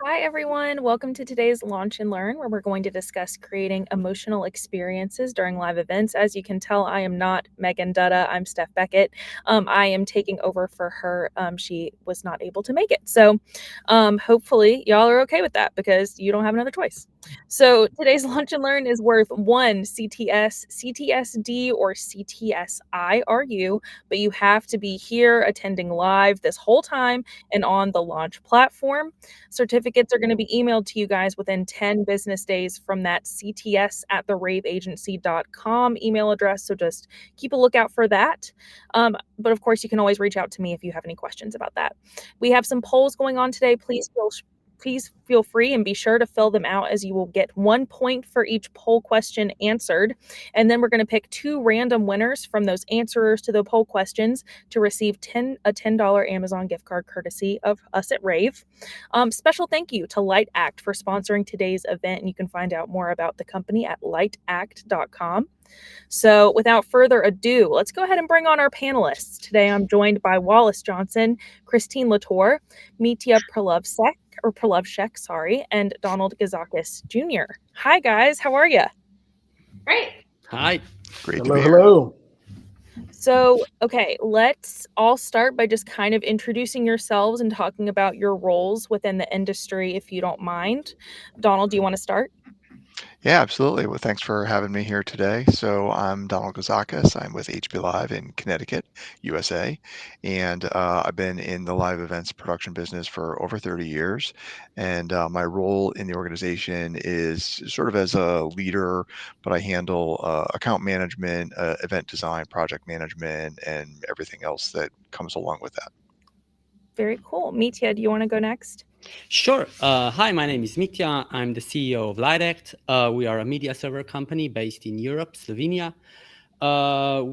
Hi, everyone. Welcome to today's Launch and Learn, where we're going to discuss creating emotional experiences during live events. As you can tell, I am not Megan Dutta. I'm Steph Beckett. I am taking over for her. She was not able to make it. So hopefully, y'all are okay with that because you don't have another choice. So today's Launch and Learn is worth one CTS, CTSD, or CTSIRU, but you have to be here attending live this whole time and on the launch platform. Certificates are going to be emailed to you guys within 10 business days from that CTS at the rAVeagency.com email address. So just keep a lookout for that. But of course, you can always reach out to me if you have any questions about that. We have some polls going on today. Please feel free and be sure to fill them out, as you will get 1 point for each poll question answered. And then we're going to pick two random winners from those answerers to the poll questions to receive a $10 Amazon gift card courtesy of us at rAVe. Special thank you to Light Act for sponsoring today's event, and you can find out more about the company at lightact.com. So without further ado, let's go ahead and bring on our panelists. Today I'm joined by Wallace Johnson, Christine Latour, Mitya Pralovshek, and Donald Gazakis Jr. Hi guys, how are you? Great. Hi. Great to Hello, be here. hello. So, okay, let's all start by just kind of introducing yourselves and talking about your roles within the industry, if you don't mind. Donald, do you want to start? Yeah, absolutely. Well, thanks for having me here today. So I'm Donald Gazakis. I'm with HB Live in Connecticut, USA, and I've been in the live events production business for over 30 years. And my role in the organization is sort of as a leader, but I handle account management, event design, project management, and everything else that comes along with that. Very cool. Mitya, do you want to go next? Sure. Hi, my name is Mitya. I'm the CEO of LightAct. We are a media server company based in Europe, Slovenia.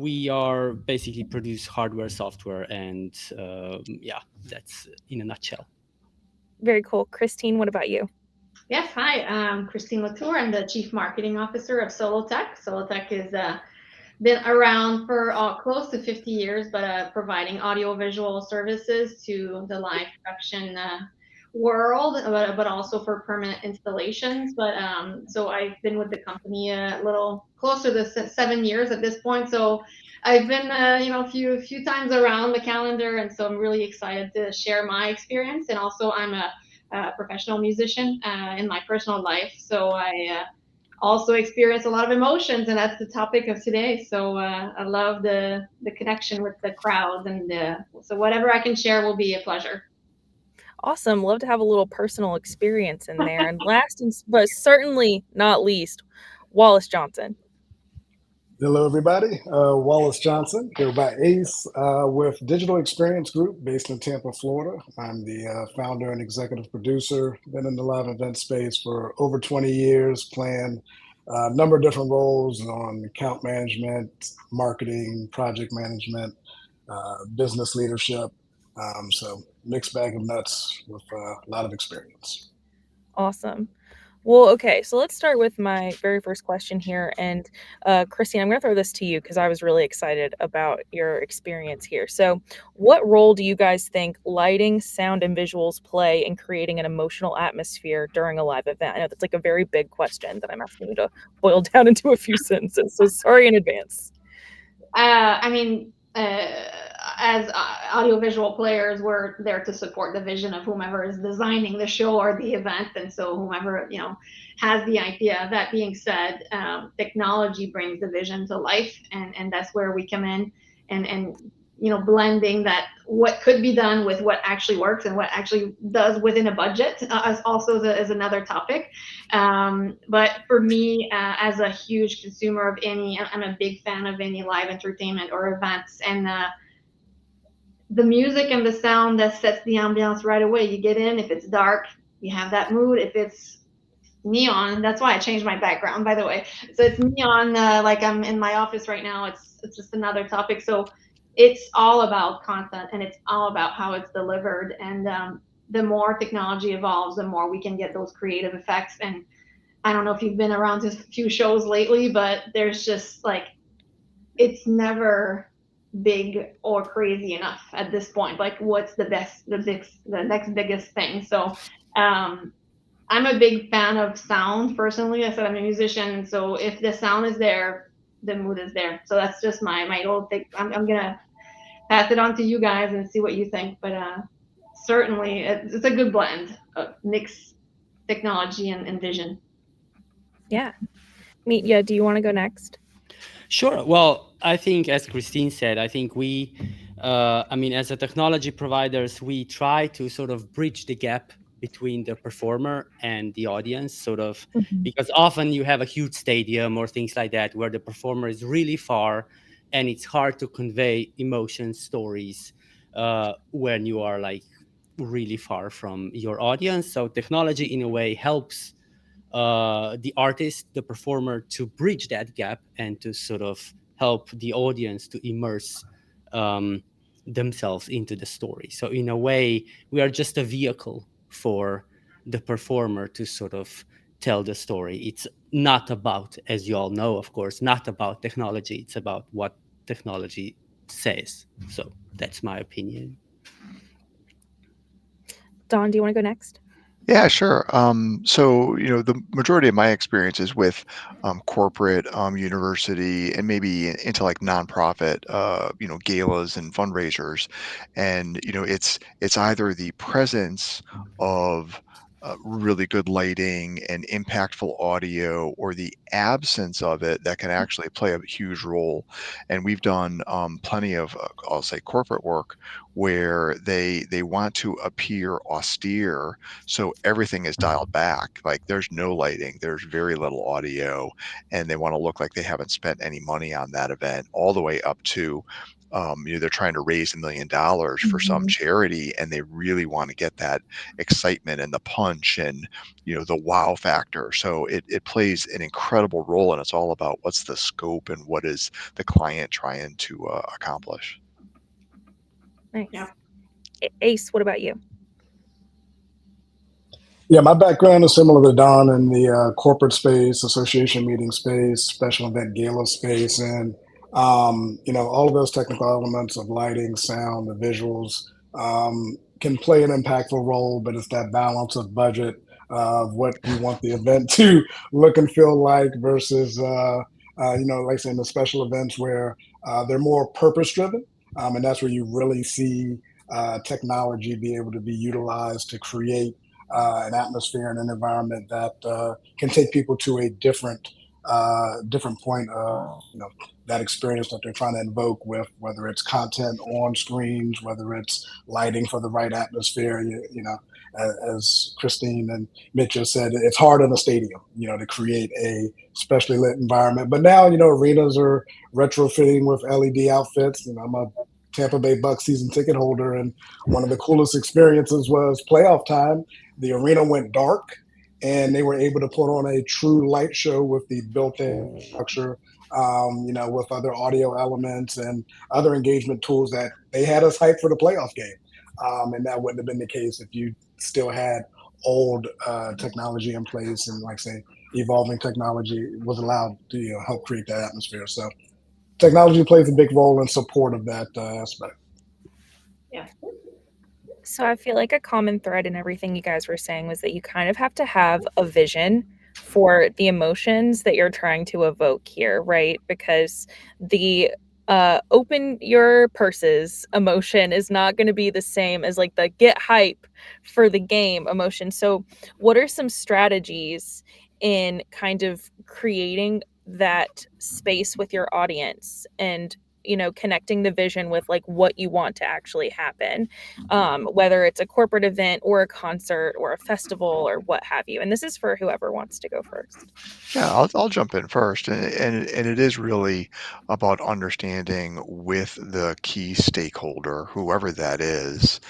We are basically produce hardware, software, and yeah, that's in a nutshell. Very cool. Christine, what about you? Yes, hi. I'm Christine Latour. I'm the Chief Marketing Officer of Solotech. Solotech has been around for close to 50 years, but providing audiovisual services to the live production world, but also for permanent installations. But so I've been with the company a little closer to 7 years at this point. So I've been, a few times around the calendar, and so I'm really excited to share my experience. And also, I'm a professional musician in my personal life, so I also experience a lot of emotions, and that's the topic of today. So I love the connection with the crowd, and so whatever I can share will be a pleasure. Awesome. Love to have a little personal experience in there. And last, but certainly not least, Wallace Johnson. Hello, everybody. Wallace Johnson here by ACE with Digital Experience Group based in Tampa, Florida. I'm the founder and executive producer. Been in the live event space for over 20 years, playing a number of different roles on account management, marketing, project management, business leadership. So mixed bag of nuts with a lot of experience. Awesome. Well, okay, so let's start with my very first question here. And Christine, I'm going to throw this to you because I was really excited about your experience here. So, what role do you guys think lighting, sound, and visuals play in creating an emotional atmosphere during a live event? I know that's like a very big question that I'm asking you to boil down into a few sentences. So, sorry in advance. I mean, as audiovisual players, we're there to support the vision of whomever is designing the show or the event, and so whomever has the idea. That being said, technology brings the vision to life, and that's where we come in, and blending that what could be done with what actually works and what actually does within a budget also is another topic. But for me, as a huge consumer of I'm a big fan of any live entertainment or events, and the music and the sound that sets the ambiance right away. You get in, if it's dark, you have that mood. If it's neon, that's why I changed my background, by the way. So it's neon, like I'm in my office right now. It's just another topic. So it's all about content, and it's all about how it's delivered. And the more technology evolves, the more we can get those creative effects. And I don't know if you've been around to a few shows lately, but there's just like it's never big or crazy enough at this point. Like, what's the next biggest thing? So, I'm a big fan of sound personally. I said I'm a musician, so if the sound is there, the mood is there. So that's just my little thing. I'm gonna pass it on to you guys and see what you think. But certainly, it's a good blend of mix technology and vision. Yeah. Mitya, do you want to go next? Sure. Well, I think, as Christine said, I think I mean, as a technology providers, we try to sort of bridge the gap between the performer and the audience, sort of, because often you have a huge stadium or things like that where the performer is really far and it's hard to convey emotion stories when you are like really far from your audience. So technology in a way helps the artist, the performer, to bridge that gap and to sort of help the audience to immerse um, themselves into the story. So in a way, we are just a vehicle for the performer to sort of tell the story. It's not about, as you all know, of course, not about technology. It's about what technology says. So that's my opinion. Don, do you want to go next? Yeah, sure. So, the majority of my experience is with corporate, university, and maybe into like nonprofit, galas and fundraisers. And, it's either the presence of really good lighting and impactful audio or the absence of it that can actually play a huge role. And we've done plenty of, I'll say, corporate work where they want to appear austere, so everything is dialed back. Like there's no lighting, there's very little audio, and they want to look like they haven't spent any money on that event, all the way up to, they're trying to raise $1 million for some charity, and they really want to get that excitement and the punch and the wow factor. So it plays an incredible role, and it's all about what's the scope and what is the client trying to accomplish. Nice. Yeah. Ace, what about you? Yeah, my background is similar to Don in the corporate space, association meeting space, special event gala space, and all of those technical elements of lighting, sound, the visuals can play an impactful role. But it's that balance of budget of what you want the event to look and feel like versus, like I say, in the special events where they're more purpose driven, and that's where you really see technology be able to be utilized to create an atmosphere and an environment that can take people to a different point of that experience that they're trying to invoke with, whether it's content on screens, whether it's lighting for the right atmosphere. As Christine and Mitch just said, it's hard in a stadium, to create a specially lit environment. But now, arenas are retrofitting with LED outfits. I'm a Tampa Bay Bucks season ticket holder, and one of the coolest experiences was playoff time. The arena went dark, and they were able to put on a true light show with the built-in structure, with other audio elements and other engagement tools that they had us hyped for the playoff game. And that wouldn't have been the case if you still had old technology in place, and like say evolving technology was allowed to help create that atmosphere. So technology plays a big role in support of that aspect. Yeah. So I feel like a common thread in everything you guys were saying was that you kind of have to have a vision for the emotions that you're trying to evoke here, right? Because the open your purses emotion is not going to be the same as like the get hype for the game emotion. So what are some strategies in kind of creating that space with your audience and connecting the vision with like what you want to actually happen, whether it's a corporate event or a concert or a festival or what have you? And this is for whoever wants to go first. Yeah, I'll jump in first, and it is really about understanding with the key stakeholder, whoever that is,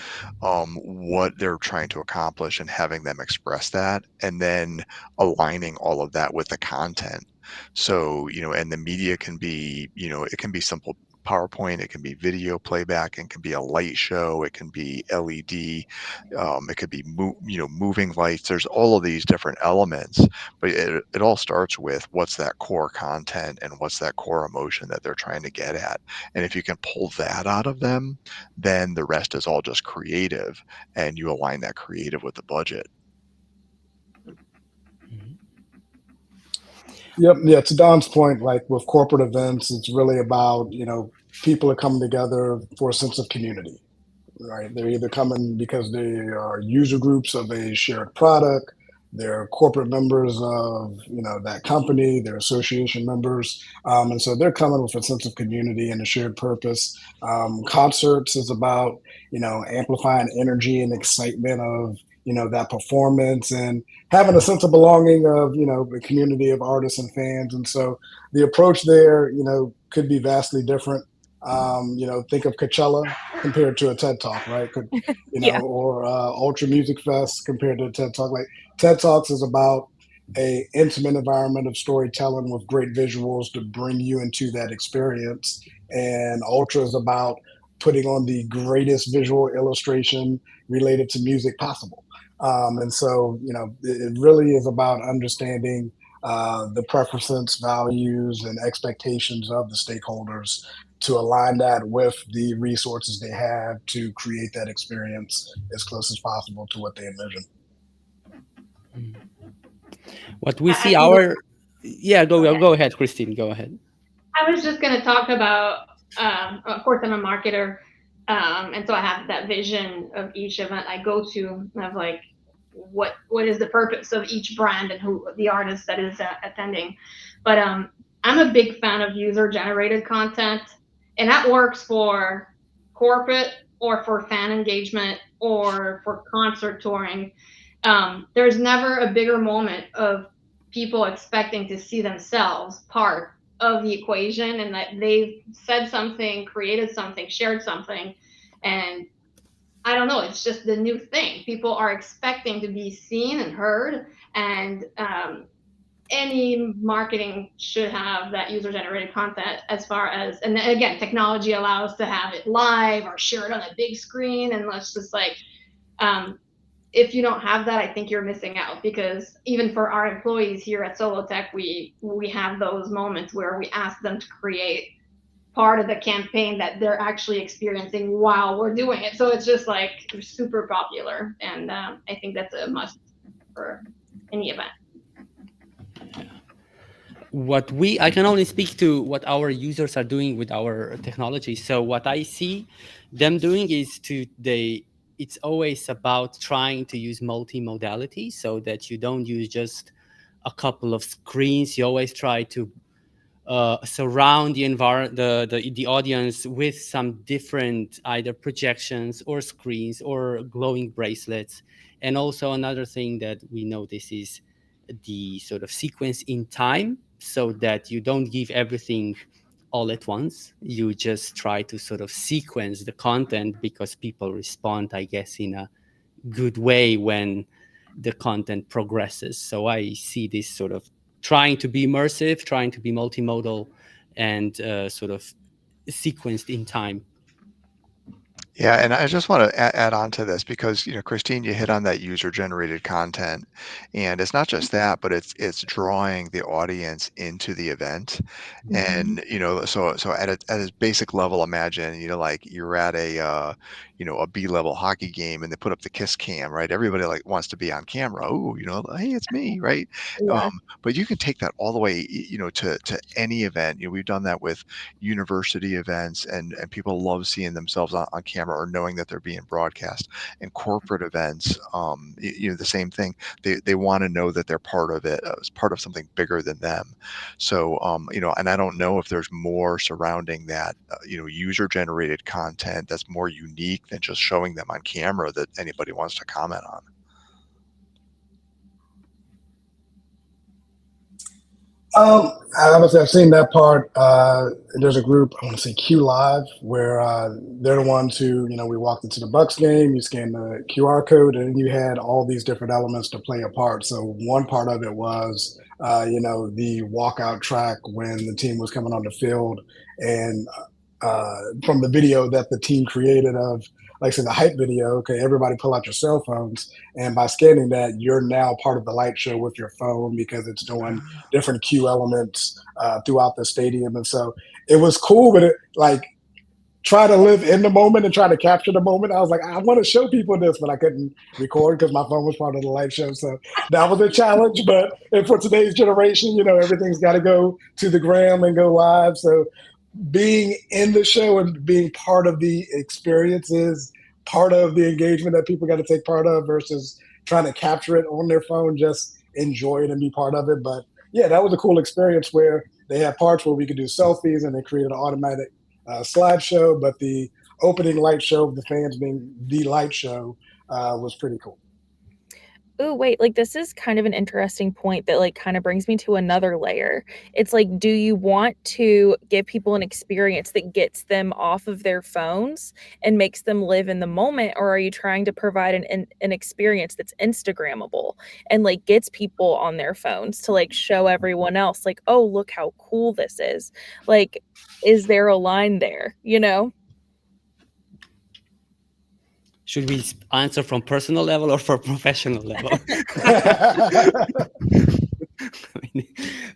what they're trying to accomplish and having them express that, and then aligning all of that with the content. So, and the media can be, it can be simple PowerPoint, it can be video playback, it can be a light show, it can be LED, it could be moving lights. There's all of these different elements, but it all starts with what's that core content and what's that core emotion that they're trying to get at. And if you can pull that out of them, then the rest is all just creative, and you align that creative with the budget. Yep. Yeah. To Don's point, like with corporate events, it's really about, people are coming together for a sense of community, right? They're either coming because they are user groups of a shared product, they're corporate members of, that company, they're association members. And so they're coming with a sense of community and a shared purpose. Concerts is about, amplifying energy and excitement of, that performance and having a sense of belonging of, the community of artists and fans. And so the approach there, could be vastly different. Think of Coachella compared to a TED Talk, right? Yeah. Or Ultra Music Fest compared to a TED Talk. Like TED Talks is about a intimate environment of storytelling with great visuals to bring you into that experience, and Ultra is about putting on the greatest visual illustration related to music possible. And so, it really is about understanding the preferences, values, and expectations of the stakeholders to align that with the resources they have to create that experience as close as possible to what they envision. What we I see think our yeah, go ahead. go ahead, Christine, go ahead. I was just going to talk about, of course, I'm a marketer, and so I have that vision of each event I go to of like what is the purpose of each brand and who the artist that is attending. But I'm a big fan of user generated content, and that works for corporate or for fan engagement or for concert touring. There's never a bigger moment of people expecting to see themselves part of the equation and that they've said something, created something, shared something. And I don't know, it's just the new thing. People are expecting to be seen and heard. And any marketing should have that user generated content as far as, and again, technology allows to have it live or share it on a big screen. And let's just like, if you don't have that, I think you're missing out, because even for our employees here at Solotech, we have those moments where we ask them to create part of the campaign that they're actually experiencing while we're doing it. So it's just like super popular, and I think that's a must for any event. I can only speak to what our users are doing with our technology. So what I see them doing is it's always about trying to use multimodality so that you don't use just a couple of screens. You always try to surround the audience with some different either projections or screens or glowing bracelets. And also another thing that we notice is the sort of sequence in time, so that you don't give everything all at once. You just try to sort of sequence the content, because people respond, I guess, in a good way when the content progresses. So I see this sort of trying to be immersive, trying to be multimodal, and sort of sequenced in time. Yeah, and I just want to add on to this because, Christine, you hit on that user-generated content, and it's not just that, but it's drawing the audience into the event, and so at a basic level, imagine, like you're at a B-level hockey game, and they put up the kiss cam, right? Everybody like wants to be on camera. Oh, hey, it's me, right? Yeah. But you can take that all the way, to any event. We've done that with university events, and people love seeing themselves on camera or knowing that they're being broadcast. And corporate events, the same thing. They want to know that they're part of it, as part of something bigger than them. So, and I don't know if there's more surrounding that, user generated content that's more unique than just showing them on camera that anybody wants to comment on. Obviously, I've seen that part. There's a group, I want to say Q Live, where they're the ones who, we walked into the Bucks game, you scan the QR code, and you had all these different elements to play a part. So one part of it was, the walkout track when the team was coming on the field, and from the video that the team created of, like I said, the hype video. Okay, everybody pull out your cell phones, and by scanning that, you're now part of the light show with your phone because it's doing different cue elements throughout the stadium, and so it was cool. But it like try to live in the moment and try to capture the moment. I was like, I want to show people this, but I couldn't record because my phone was part of the light show. So that was a challenge. But and for today's generation, everything's got to go to the gram and go live. So being in the show and being part of the experience is part of the engagement that people got to take part of versus trying to capture it on their phone, just enjoy it and be part of it. But yeah, that was a cool experience where they had parts where we could do selfies and they created an automatic slideshow, but the opening light show of the fans being the light show was pretty cool. Ooh, wait, like, this is kind of an interesting point that, like, kinda brings me to another layer. It's like, do you want to give people an experience that gets them off of their phones and makes them live in the moment, or are you trying to provide an experience that's Instagrammable and, like, gets people on their phones to, like, show everyone else, like, "Oh, look how cool this is." Like, is there a line there, you know? Should we answer from personal level or for professional level?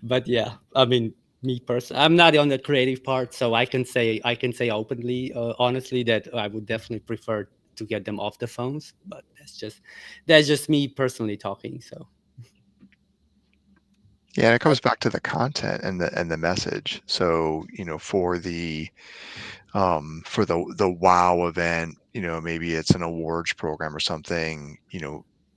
But yeah, I mean, me personally, I'm not on the creative part, so I can say openly, honestly, that I would definitely prefer to get them off the phones. But that's just me personally talking. So Yeah, and it comes back to the content and the message. So, for the wow event, maybe it's an awards program or something,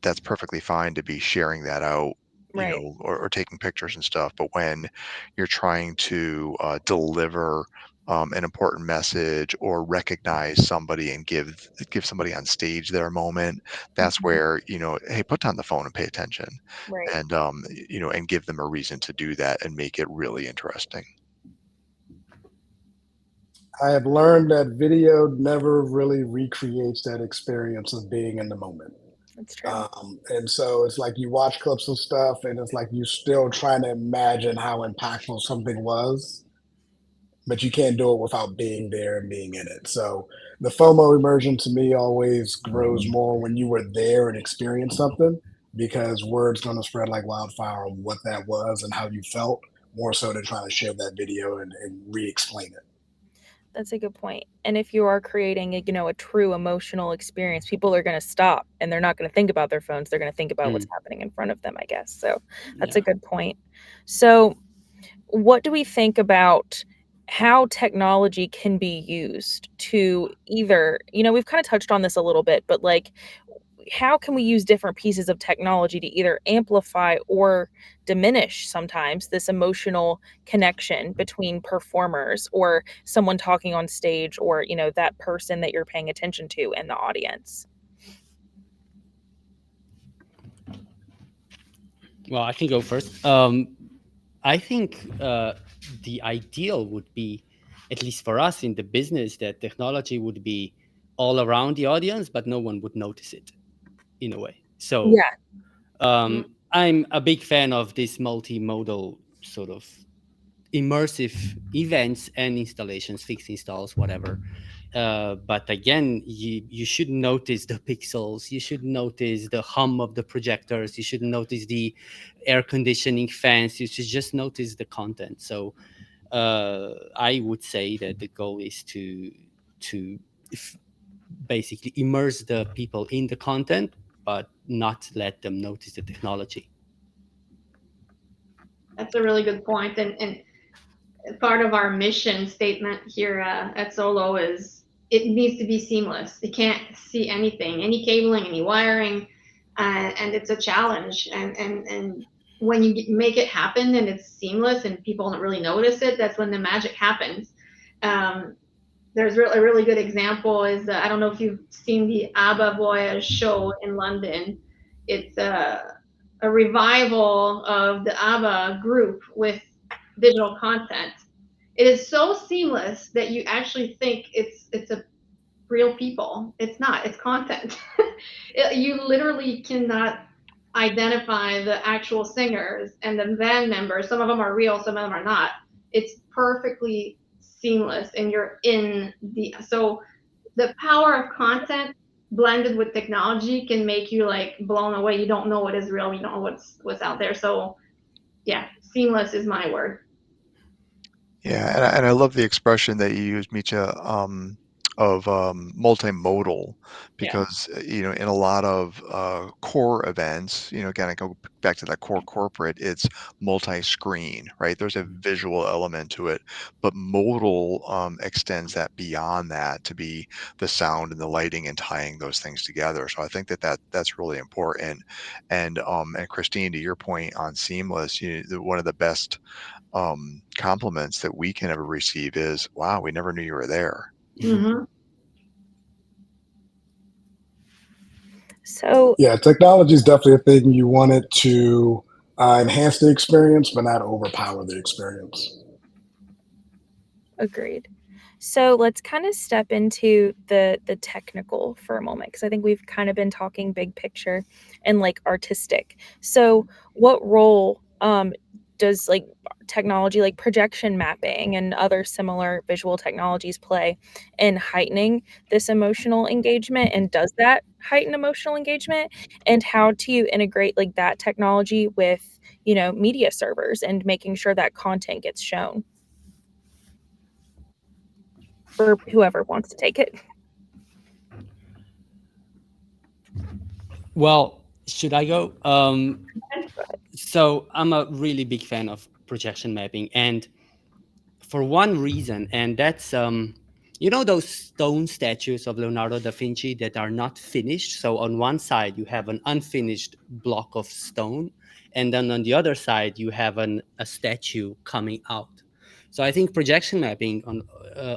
that's perfectly fine to be sharing that out, Right. or taking pictures and stuff. But when you're trying to deliver an important message or recognize somebody and give somebody on stage their moment, that's Mhm. where, hey, put down the phone and pay attention, Right. and and give them a reason to do that and make it really interesting. I have learned that video never really recreates that experience of being in the moment. That's true. And so it's like you watch clips of stuff and it's like you're still trying to imagine how impactful something was, but you can't do it without being there and being in it. So the FOMO immersion to me always grows more when you were there and experienced something because word's going to spread like wildfire on what that was and how you felt more so than trying to share that video and re-explain it. That's a good point. And if you are creating a true emotional experience, people are gonna stop and they're not gonna think about their phones. They're gonna think about what's mm, happening in front of them, I guess. So that's a yeah. good point. So what do we think about how technology can be used to either, we've kind of touched on this a little bit, but like how can we use different pieces of technology to either amplify or diminish sometimes this emotional connection between performers or someone talking on stage or that person that you're paying attention to in the audience? Well, I can go first. I think the ideal would be, at least for us in the business, that technology would be all around the audience, but no one would notice it in a way. So Yeah. Mm. I'm a big fan of this multimodal sort of immersive events and installations, fixed installs, whatever. But again, you should notice the pixels. You should notice the hum of the projectors. You should notice the air conditioning fans. You should just notice the content. So I would say that the goal is to f- basically immerse the people in the content, but not let them notice the technology. That's a really good point. And part of our mission statement here at Solo is it needs to be seamless. You can't see anything, any cabling, any wiring, and it's a challenge. And when you make it happen and it's seamless and people don't really notice it, that's when the magic happens. Um, there's a really good example is I don't know if you've seen the ABBA Voyage show in London. It's a revival of the ABBA group with digital content. It is so seamless that you actually think it's a real people. It's not. It's content. You literally cannot identify the actual singers and the band members. Some of them are real, some of them are not. It's perfectly seamless and you're in so the power of content blended with technology can make you like blown away. You don't know what is real, you don't know what's out there. So yeah, seamless is my word. Yeah, and I love the expression that you use, Micha, of multimodal, Yeah. because in a lot of core events, again, I go back to that core corporate, it's multi-screen, right? There's a visual element to it, but modal extends that beyond that to be the sound and the lighting and tying those things together. So I think that's really important. And Christine, to your point on seamless, one of the best compliments that we can ever receive is, wow, we never knew you were there. Mm-hmm. So Yeah, technology is definitely a thing you want it to enhance the experience, but not overpower the experience. agreed. So let's kind of step into the technical for a moment, because I think we've kind of been talking big picture and like artistic. So what role does like technology like projection mapping and other similar visual technologies play in heightening this emotional engagement, and does that heighten emotional engagement? And how do you integrate like that technology with, media servers and making sure that content gets shown? For whoever wants to take it. Well, should I go? So I'm a really big fan of projection mapping, and for one reason, and that's those stone statues of Leonardo da Vinci that are not finished. So on one side you have an unfinished block of stone, and then on the other side you have a statue coming out. So I think projection mapping on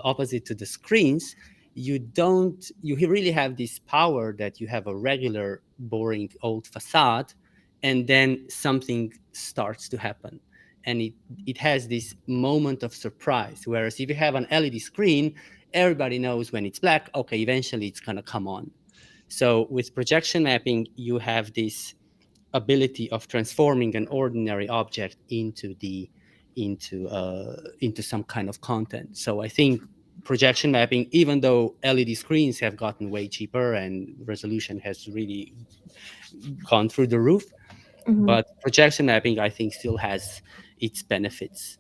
opposite to the screens, you really have this power that you have a regular boring old facade, and then something starts to happen, and it has this moment of surprise. Whereas if you have an LED screen, everybody knows when it's black, okay, eventually it's going to come on. So with projection mapping, you have this ability of transforming an ordinary object into some kind of content. So I think projection mapping, even though LED screens have gotten way cheaper and resolution has really gone through the roof, Mhm. but projection mapping, I think, still has its benefits.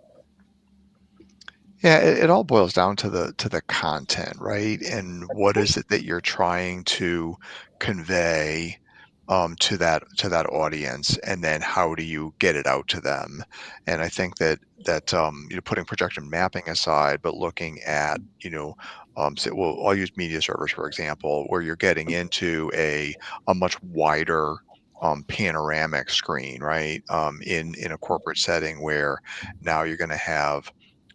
Yeah, it all boils down to the content, right? And what is it that you're trying to convey to that audience, and then how do you get it out to them? And I think that putting projection mapping aside, but looking at say, well, I'll use media servers for example, where you're getting into a much wider panoramic screen, right? In a corporate setting where now you're going to have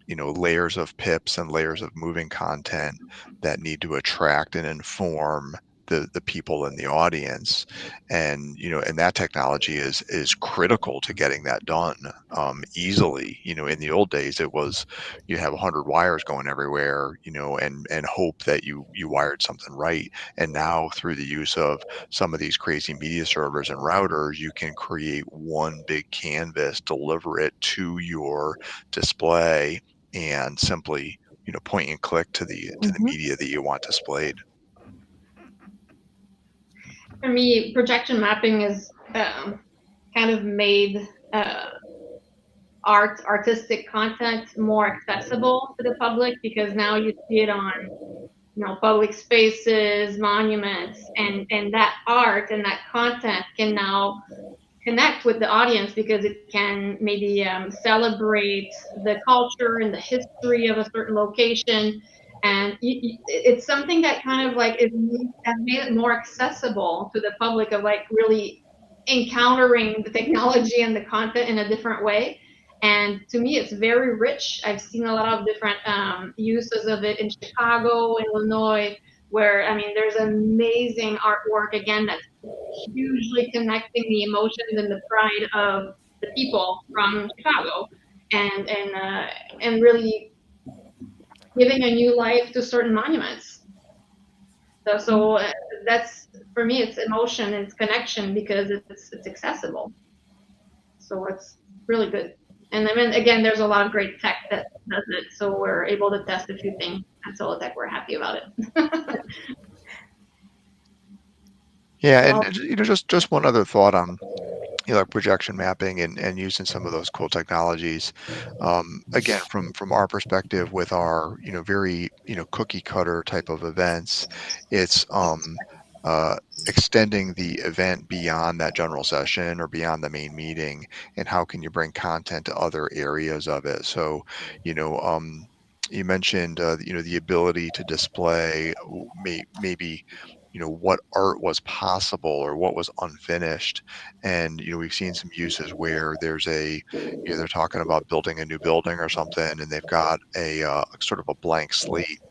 layers of pips and layers of moving content that need to attract and inform the people in the audience. And that technology is critical to getting that done easily. In the old days it was you have 100 wires going everywhere, and hope that you wired something right. And now through the use of some of these crazy media servers and routers, you can create one big canvas, deliver it to your display, and simply point and click to the Mhm. media that you want displayed. For me, projection mapping is kind of made artistic content more accessible to the public, because now you see it on public spaces, monuments, and that art and that content can now connect with the audience, because it can maybe celebrate the culture and the history of a certain location. And it's something that kind of like has made it more accessible to the public, of like really encountering the technology and the content in a different way. And to me, it's very rich. I've seen a lot of different uses of it in Chicago, Illinois, where I mean, there's amazing artwork again that's hugely connecting the emotions and the pride of the people from Chicago, and really giving a new life to certain monuments. So that's, for me, it's emotion, it's connection, because it's accessible. So it's really good. And I mean, again, there's a lot of great tech that does it, so we're able to test a few things at Solotech. We're happy about it. Yeah, Well, and just one other thought on like projection mapping and using some of those cool technologies. Again, from our perspective, with our very cookie cutter type of events, it's uh, extending the event beyond that general session or beyond the main meeting, and how can you bring content to other areas of it. So, you know. You mentioned, the ability to display maybe, what art was possible or what was unfinished. And we've seen some uses where they're talking about building a new building or something, and they've got a sort of a blank slate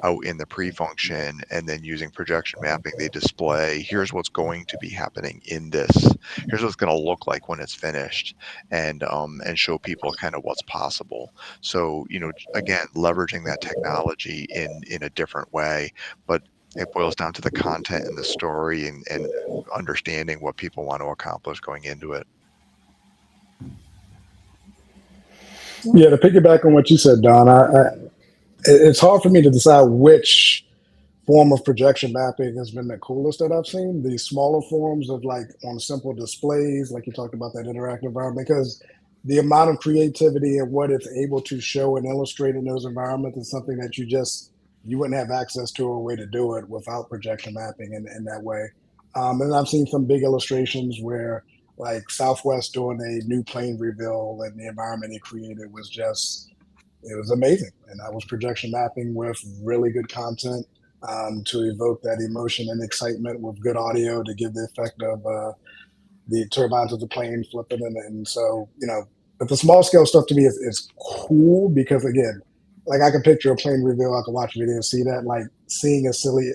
out in the pre-function, and then using projection mapping, they display, here's what's going to be happening in this, here's what's going to look like when it's finished, and show people kind of what's possible. So again, leveraging that technology in a different way, but it boils down to the content and the story, and understanding what people want to accomplish going into it. Yeah, to piggyback on what you said, Don, it's hard for me to decide which form of projection mapping has been the coolest that I've seen. The smaller forms of like on simple displays, like you talked about that interactive environment, because the amount of creativity and what it's able to show and illustrate in those environments is something that you wouldn't have access to or a way to do it without projection mapping in that way. And I've seen some big illustrations where like Southwest doing a new plane reveal, and the environment it created was just, it was amazing. And I was projection mapping with really good content, to evoke that emotion and excitement with good audio to give the effect of the turbines of the plane flipping. And so, but the small scale stuff to me is cool because, again, like I can picture a plane reveal, I can watch a video, see that, like seeing a silly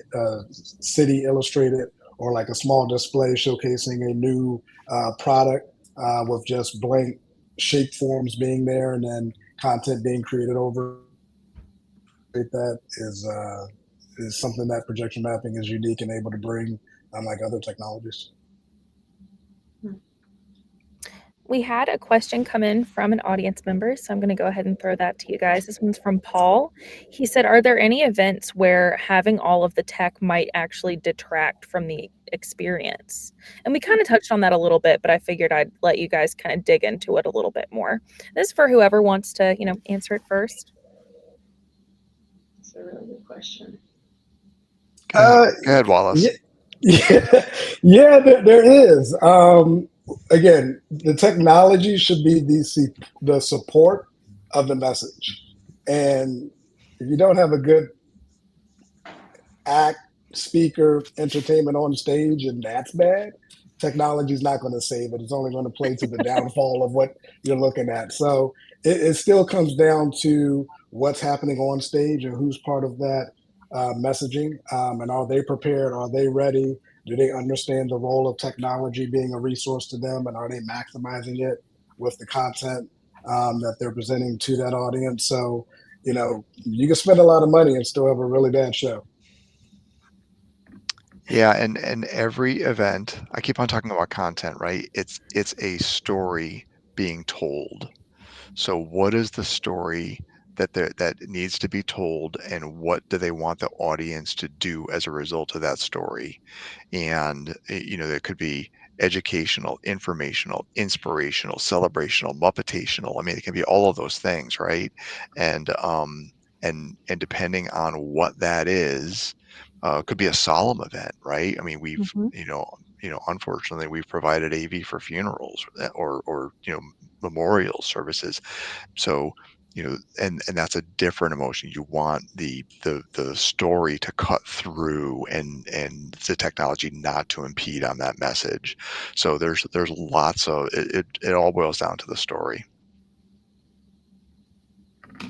city illustrated, or like a small display showcasing a new product with just blank shape forms being there, and then content being created over that is something that projection mapping is unique and able to bring, unlike other technologies. We had a question come in from an audience member, so I'm going to go ahead and throw that to you guys. This one's from Paul. He said, are there any events where having all of the tech might actually detract from the experience? And we kind of touched on that a little bit, but I figured I'd let you guys kind of dig into it a little bit more. This is for whoever wants to, answer it first. that's a really good question. Go ahead, Wallace. Yeah, there is. Again, the technology should be the support of the message. And if you don't have a good act, speaker, entertainment on stage, and that's bad, technology is not going to save it. It's only going to play to the downfall of what you're looking at. So it still comes down to what's happening on stage and who's part of that messaging. And are they prepared? Are they ready? Do they understand the role of technology being a resource to them? And are they maximizing it with the content that they're presenting to that audience? So, you can spend a lot of money and still have a really bad show. Yeah, and every event, I keep on talking about content, right? It's a story being told. So what is the story that needs to be told, and what do they want the audience to do as a result of that story? And there could be educational, informational, inspirational, celebrational, muppetational. I mean, it can be all of those things, right? And depending on what that is, could be a solemn event, right? I mean, we've Mhm. unfortunately, we've provided AV for funerals, or memorial services. So and that's a different emotion. You want the story to cut through, and the technology not to impede on that message. So there's lots of it all boils down to the story.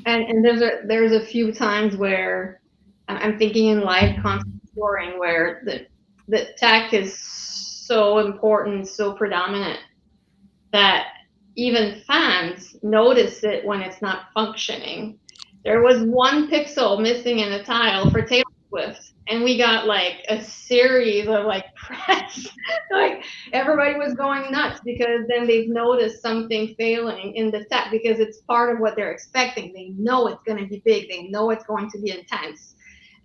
And there's a few times where I'm thinking in live concert scoring where the tech is so important, so predominant, that even fans notice it when it's not functioning. There was one pixel missing in the tile for Taylor Swift, and we got like a series of like press. Like everybody was going nuts because then they've noticed something failing in the tech because it's part of what they're expecting. They know it's going to be big. They know it's going to be intense.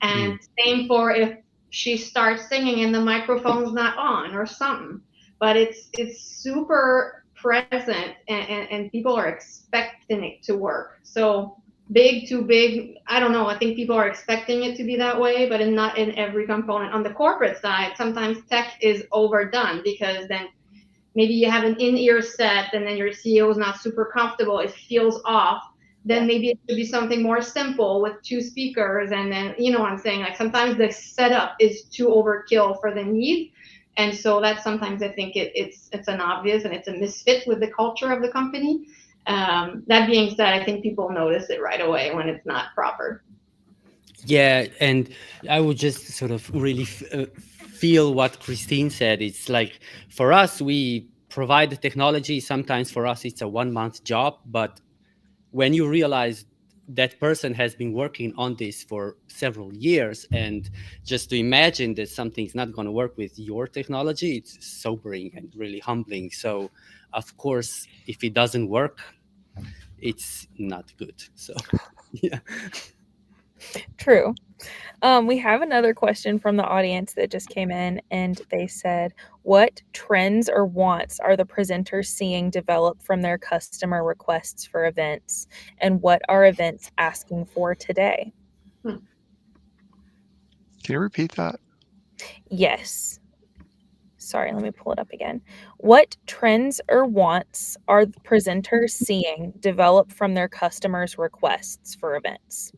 And same for if she starts singing and the microphone's not on or something. But it's super present, and people are expecting it to work. So big to big, I don't know. I think people are expecting it to be that way, but not in every component. On the corporate side, sometimes tech is overdone because then maybe you have an in-ear set and then your CEO is not super comfortable. It feels off. Then maybe it should be something more simple with 2 speakers. And then, you know what I'm saying? Like sometimes the setup is too overkill for the need. And so that's sometimes I think it's an obvious and it's a misfit with the culture of the company. That being said, I think people notice it right away when it's not proper. Yeah, and I would just sort of really feel what Christine said. It's like for us, we provide the technology. Sometimes for us, it's a 1-month job, but when you realize that person has been working on this for several years, and just to imagine that something's not going to work with your technology, it's sobering and really humbling. So, of course, if it doesn't work, it's not good. So, yeah. True. We have another question from the audience that just came in, and they said, what trends or wants are the presenters seeing develop from their customer requests for events? And what are events asking for today? Can you repeat that? Yes. Sorry, let me pull it up again. What trends or wants are the presenters seeing develop from their customers' requests for events?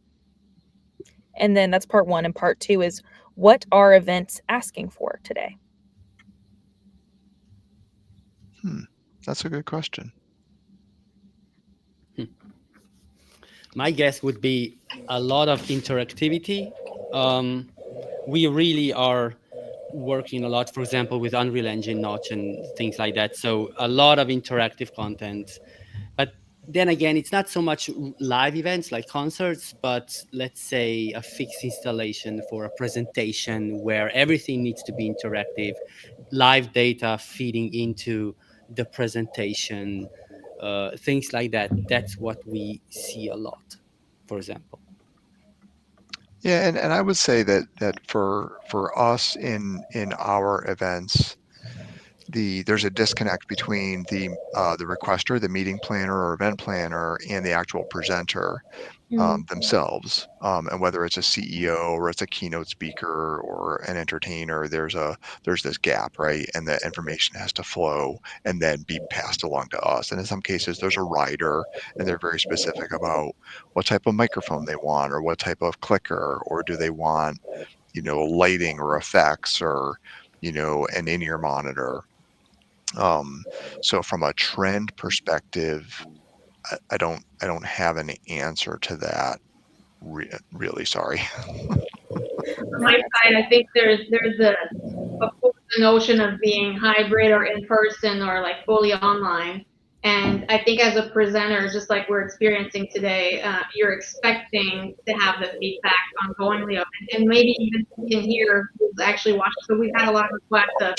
And then that's part 1, and part 2 is what are events asking for today? That's a good question. My guess would be a lot of interactivity. We really are working a lot, for example, with Unreal Engine Notch and things like that. So a lot of interactive content. But then again, it's not so much live events like concerts, but let's say a fixed installation for a presentation where everything needs to be interactive, live data feeding into the presentation, things like that. That's what we see a lot, for example. Yeah, and I would say that for us in our events, there's a disconnect between the requester, the meeting planner or event planner, and the actual presenter themselves. And whether it's a CEO or it's a keynote speaker or an entertainer, there's this gap, right? And the information has to flow and then be passed along to us. And in some cases, there's a rider, and they're very specific about what type of microphone they want or what type of clicker, or do they want, lighting or effects or, an in-ear monitor. So from a trend perspective, I don't have an answer to that. Really sorry. On my side, I think there's of course the notion of being hybrid or in person or like fully online. And I think as a presenter, just like we're experiencing today, you're expecting to have the feedback ongoingly, and maybe even you can hear who's actually watching. So we've had a lot of requests of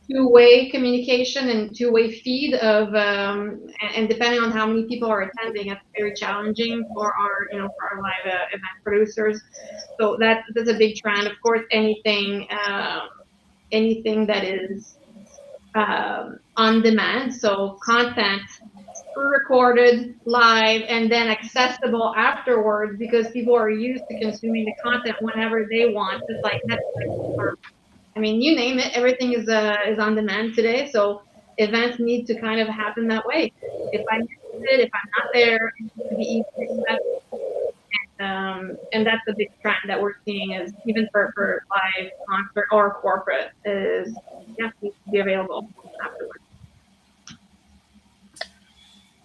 two-way communication and two-way feed of and depending on how many people are attending, it's very challenging for our live event producers. So that's a big trend. Of course, anything that is on demand, so content pre-recorded live and then accessible afterwards, because people are used to consuming the content whenever they want, just like Netflix or, I mean, you name it, everything is on demand today. So events need to kind of happen that way. If I miss it, if I'm not there, it needs to be easy to access. And that's a big trend that we're seeing, is even for live concert or corporate, is needs to be available afterwards.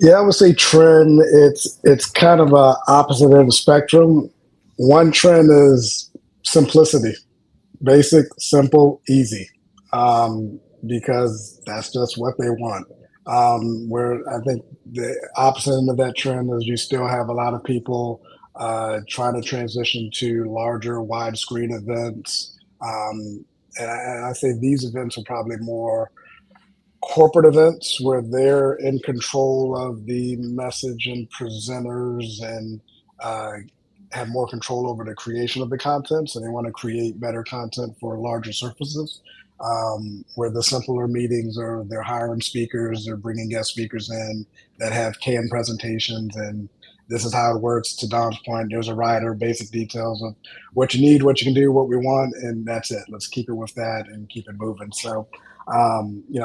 Yeah, I would say trend. It's kind of a opposite end of the spectrum. One trend is simplicity, basic, simple, easy, because that's just what they want. Where I think the opposite end of that trend is you still have a lot of people trying to transition to larger widescreen events. And I say these events are probably more corporate events where they're in control of the message and presenters and uh, have more control over the creation of the content. So they want to create better content for larger surfaces. Where the simpler meetings are, they're hiring speakers, they're bringing guest speakers in that have canned presentations, and this is how it works. To Don's point, there's a rider, basic details of what you need, what you can do, what we want, and that's it. Let's keep it with that and keep it moving. So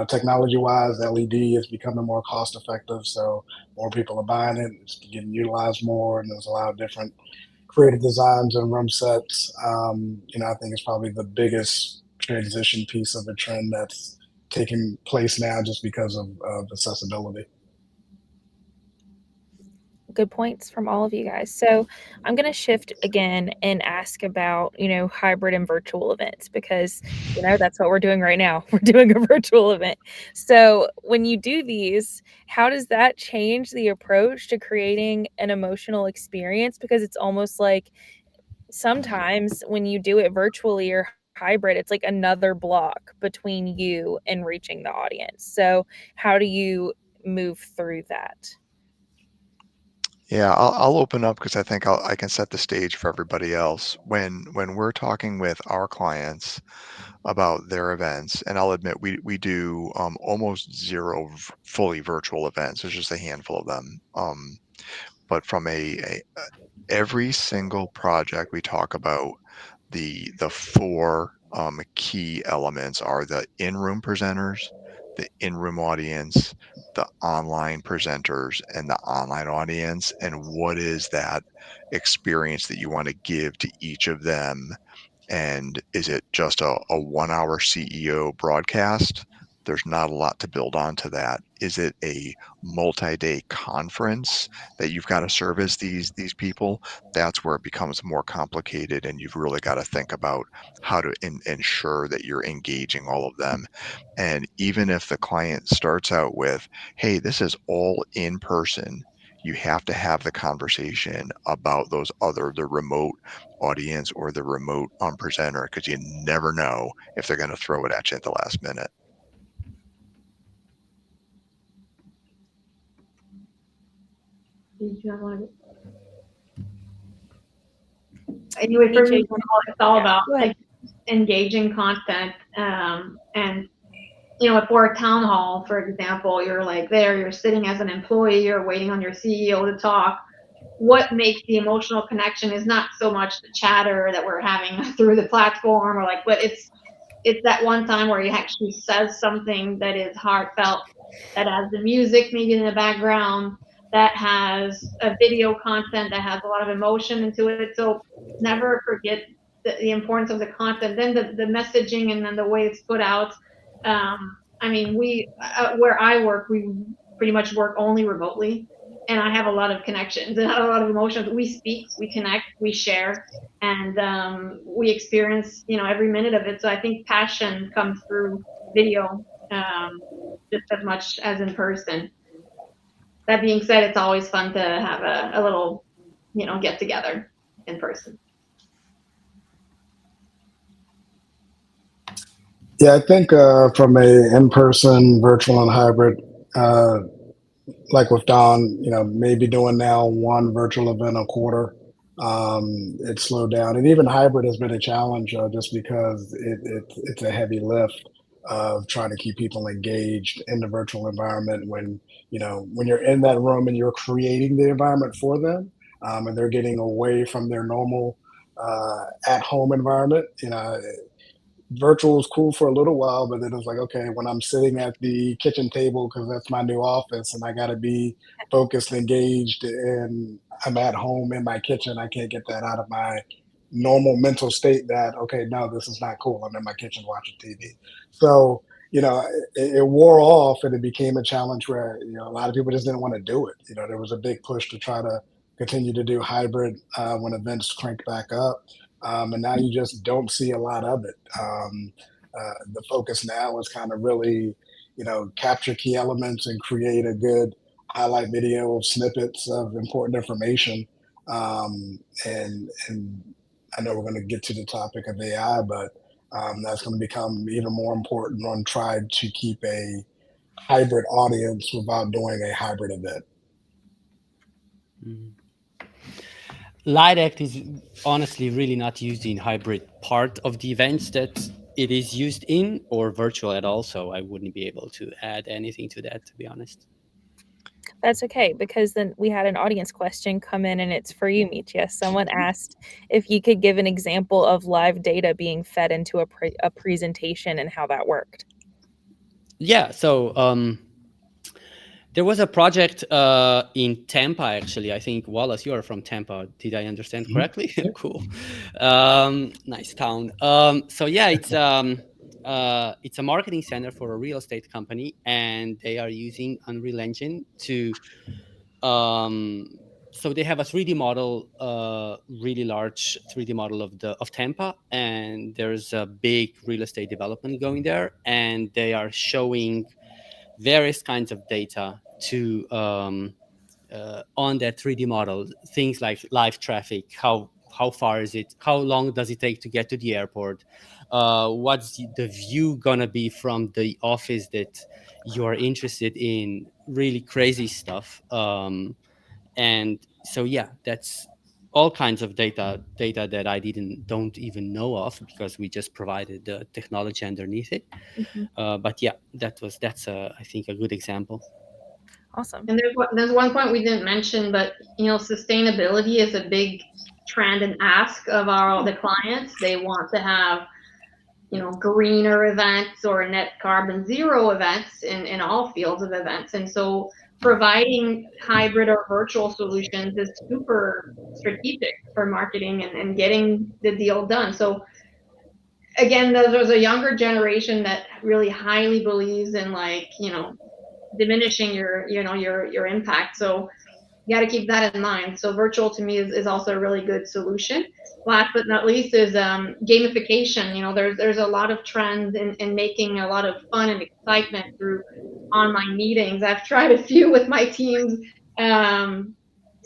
technology wise, LED is becoming more cost effective. So more people are buying it. It's getting utilized more, and there's a lot of different creative designs and room sets. I think it's probably the biggest transition piece of the trend that's taking place now just because of accessibility. Good points from all of you guys. So I'm going to shift again and ask about, hybrid and virtual events because, that's what we're doing right now. We're doing a virtual event. So when you do these, how does that change the approach to creating an emotional experience? Because it's almost like sometimes when you do it virtually or hybrid, it's like another block between you and reaching the audience. So how do you move through that? Yeah, I'll open up because I think I can set the stage for everybody else. When we're talking with our clients about their events, and I'll admit we do almost zero fully virtual events. There's just a handful of them. But from every single project we talk about, the four key elements are the in-room presenters, the in-room audience, the online presenters, and the online audience, and what is that experience that you want to give to each of them. And is it just a 1 hour CEO broadcast? There's not a lot to build onto that. Is it a multi-day conference that you've got to service these people? That's where it becomes more complicated, and you've really got to think about how to ensure that you're engaging all of them. And even if the client starts out with, "Hey, this is all in person," you have to have the conversation about the remote audience or the remote presenter, because you never know if they're going to throw it at you at the last minute. Anyway, for BJ, me, it's all yeah, about go ahead. like engaging content. And if we're a town hall, for example, you're like there, you're sitting as an employee, you're waiting on your CEO to talk. What makes the emotional connection is not so much the chatter that we're having through the platform, but it's that one time where he actually says something that is heartfelt, that has the music maybe in the background, that has a video content that has a lot of emotion into it. So never forget the importance of the content, then the messaging, and then the way it's put out. I mean, where I work, we pretty much work only remotely, and I have a lot of connections and a lot of emotions. We speak, we connect, we share, and we experience every minute of it. So I think passion comes through video just as much as in person. That being said, it's always fun to have a little get together in person. Yeah, I think from a in-person, virtual, and hybrid, uh, like with Don, maybe doing now one virtual event a quarter. It slowed down, and even hybrid has been a challenge just because it's a heavy lift of trying to keep people engaged in the virtual environment when you're in that room and you're creating the environment for them, and they're getting away from their normal at home environment. Virtual was cool for a little while, but then it was like, okay, when I'm sitting at the kitchen table because that's my new office, and I got to be focused, engaged, and I'm at home in my kitchen, I can't get that out of my normal mental state. That okay, no, this is not cool. I'm in my kitchen watching TV. So it wore off, and it became a challenge where a lot of people just didn't want to do it. There was a big push to try to continue to do hybrid when events crank back up, and now you just don't see a lot of it. The focus now is kind of really, capture key elements and create a good highlight video of snippets of important information. And I know we're going to get to the topic of AI, but that's going to become even more important on trying to keep a hybrid audience without doing a hybrid event. Mm. LightAct is honestly really not used in hybrid part of the events that it is used in, or virtual at all. So I wouldn't be able to add anything to that, to be honest. That's okay, because then we had an audience question come in, and it's for you, Mitya. Someone asked if you could give an example of live data being fed into a presentation and how that worked. Yeah. So there was a project in Tampa, actually. I think, Wallace, you are from Tampa. Did I understand correctly? Cool. Nice town. So yeah, it's a marketing center for a real estate company, and they are using Unreal Engine to so they have a 3D model, really large 3D model of Tampa, and there's a big real estate development going there, and they are showing various kinds of data to on that 3D model, things like live traffic, how far is it, how long does it take to get to the airport, what's the view gonna be from the office that you are interested in, really crazy stuff. And so yeah, that's all kinds of data that I don't even know of, because we just provided the technology underneath it. But yeah, that's I think a good example. Awesome. And there's one point we didn't mention, but sustainability is a big trend and ask of the clients. They want to have greener events or net carbon zero events in all fields of events. And so providing hybrid or virtual solutions is super strategic for marketing and getting the deal done. So again, there's a younger generation that really highly believes in diminishing your impact. So you got to keep that in mind. So virtual to me is also a really good solution. Last but not least is gamification. There's a lot of trends in making a lot of fun and excitement through online meetings. I've tried a few with my teams. Some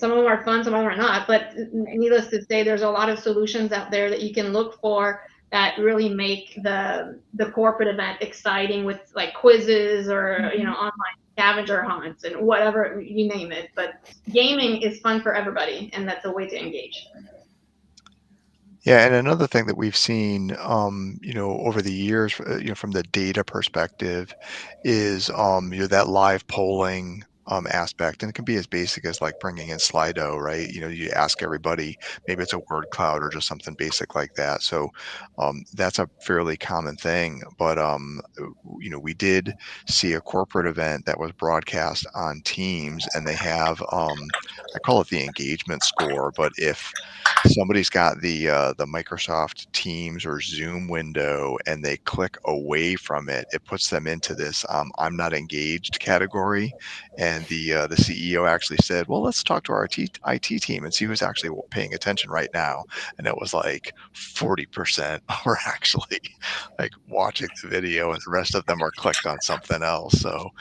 of them are fun, some of them are not. But needless to say, there's a lot of solutions out there that you can look for that really make the corporate event exciting, with like quizzes or online scavenger hunts and whatever, you name it. But gaming is fun for everybody, and that's a way to engage. Yeah, and another thing that we've seen, over the years, from the data perspective, is, that live polling aspect, and it can be as basic as like bringing in Slido, right? You ask everybody, maybe it's a word cloud or just something basic like that. So that's a fairly common thing. But we did see a corporate event that was broadcast on Teams, and they have, I call it the engagement score, but if somebody's got the Microsoft Teams or Zoom window and they click away from it, it puts them into this "I'm not engaged" category. And the CEO actually said, "Well, let's talk to our IT team and see who's actually paying attention right now." And it was like 40% were actually like watching the video, and the rest of them are clicked on something else. So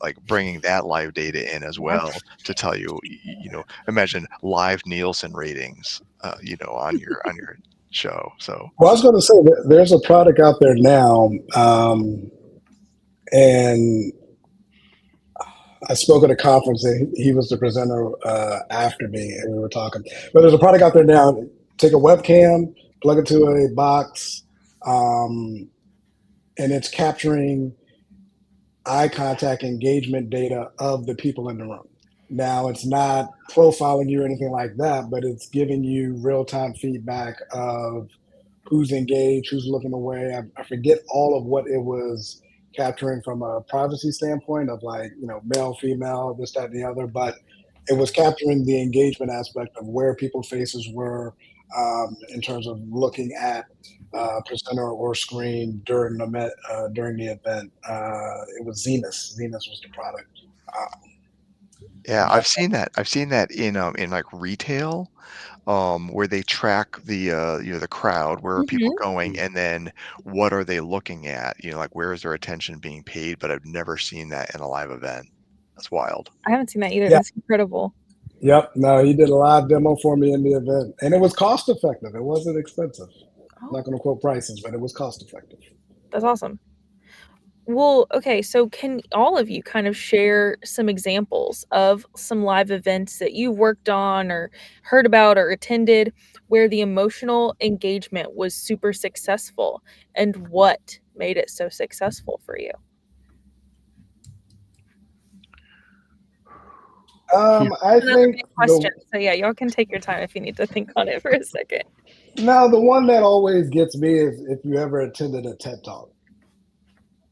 like bringing that live data in as well to tell you, imagine live Nielsen ratings, on your show. So Well, I was going to say that there's a product out there now, and I spoke at a conference, and he was the presenter after me, and we were talking. But there's a product out there now. Take a webcam, plug it to a box, and it's capturing eye contact engagement data of the people in the room. Now, it's not profiling you or anything like that, but it's giving you real-time feedback of who's engaged, who's looking away. I forget all of what it was capturing from a privacy standpoint of like, male, female, this, that, and the other, but it was capturing the engagement aspect of where people's faces were, in terms of looking at presenter or screen during the event. It was Zenus. Zenus was the product. yeah, I've seen that. I've seen that in like retail, where they track the crowd, where are people going, and then what are they looking at? Like where is their attention being paid? But I've never seen that in a live event. That's wild. I haven't seen that either. Yeah, That's incredible. Yep. No, he did a live demo for me in the event, and it was cost effective. It wasn't expensive. I'm Oh, not going to quote prices, but it was cost effective. that's awesome. Well, okay, so can all of you kind of share some examples of some live events that you worked on or heard about or attended where the emotional engagement was super successful and what made it so successful for you? I Another think big question. So yeah, y'all can take your time if you need to think on it for a second. the one that always gets me is if you ever attended a TED Talk,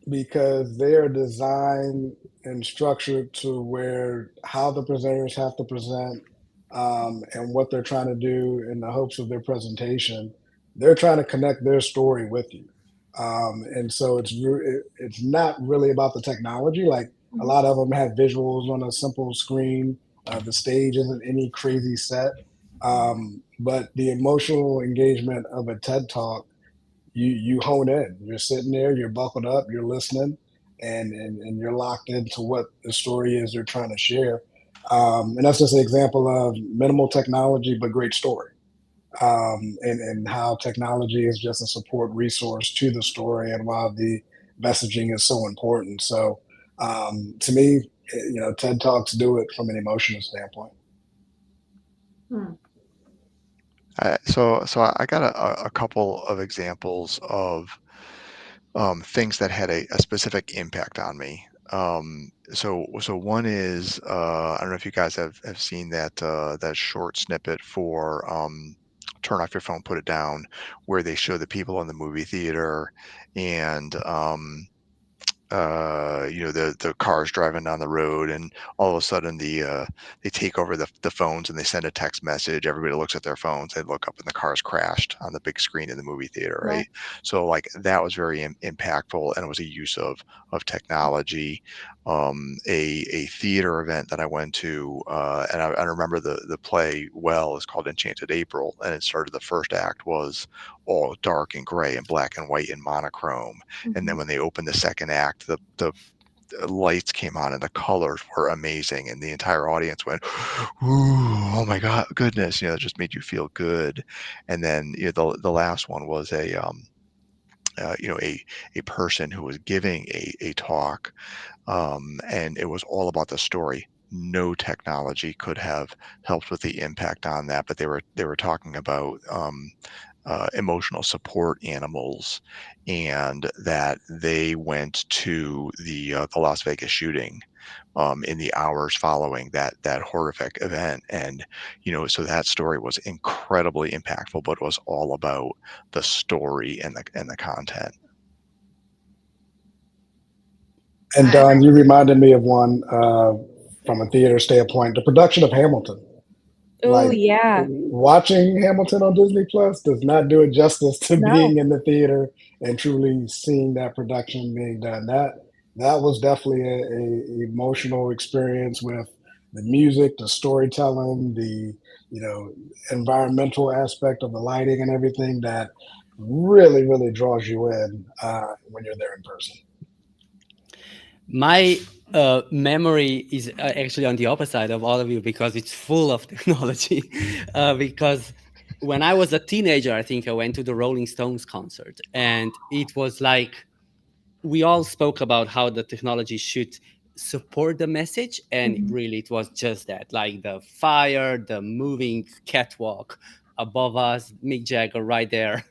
because they are designed and structured to where how the presenters have to present, and what they're trying to do in the hopes of their presentation. They're trying to connect their story with you. And so it's not really about the technology. Like a Mhm. lot of them have visuals on a simple screen. The stage isn't any crazy set. But the emotional engagement of a TED Talk, you hone in. You're sitting there, you're buckled up, you're listening, and you're locked into what the story is they're trying to share. And that's just an example of minimal technology but great story. And how technology is just a support resource to the story, and why the messaging is so important. So to me, TED Talks do it from an emotional standpoint. Hmm. So I got a couple of examples of things that had a specific impact on me. So one is I don't know if you guys have seen that short snippet for "Turn Off Your Phone, Put It Down," where they show the people in the movie theater, and the cars driving down the road, and all of a sudden they take over the phones and they send a text message. Everybody looks at their phones, they look up, and the car's crashed on the big screen in the movie theater, Wow. right? So like that was very impactful, and it was a use of technology. A theater event that I went to, and I remember the play well, is called Enchanted April, and it started, the first act was all dark and gray and black and white and monochrome, and then Mhm. when they opened the second act, the lights came on and the colors were amazing, and the entire audience went, "Ooh, oh my god, goodness!" It just made you feel good. And then the last one was a person who was giving a talk, and it was all about the story. No technology could have helped with the impact on that, but they were talking about emotional support animals, and that they went to the Las Vegas shooting in the hours following that horrific event, and so that story was incredibly impactful, but it was all about the story and the content. And I, Don, you reminded me of one from a theater standpoint, the production of Hamilton. Oh Like yeah. watching Hamilton on Disney Plus does not do it justice to No. being in the theater and truly seeing that production being done. That was definitely a emotional experience with the music, the storytelling, the you know environmental aspect of the lighting and everything that really draws you in when you're there in person. My memory is actually on the opposite of all of you, because it's full of technology. Because when I was a teenager, I think I went to the Rolling Stones concert, and it was like we all spoke about how the technology should support the message, and Mhm. really it was just that, like the fire, the moving catwalk above us, Mick Jagger right there.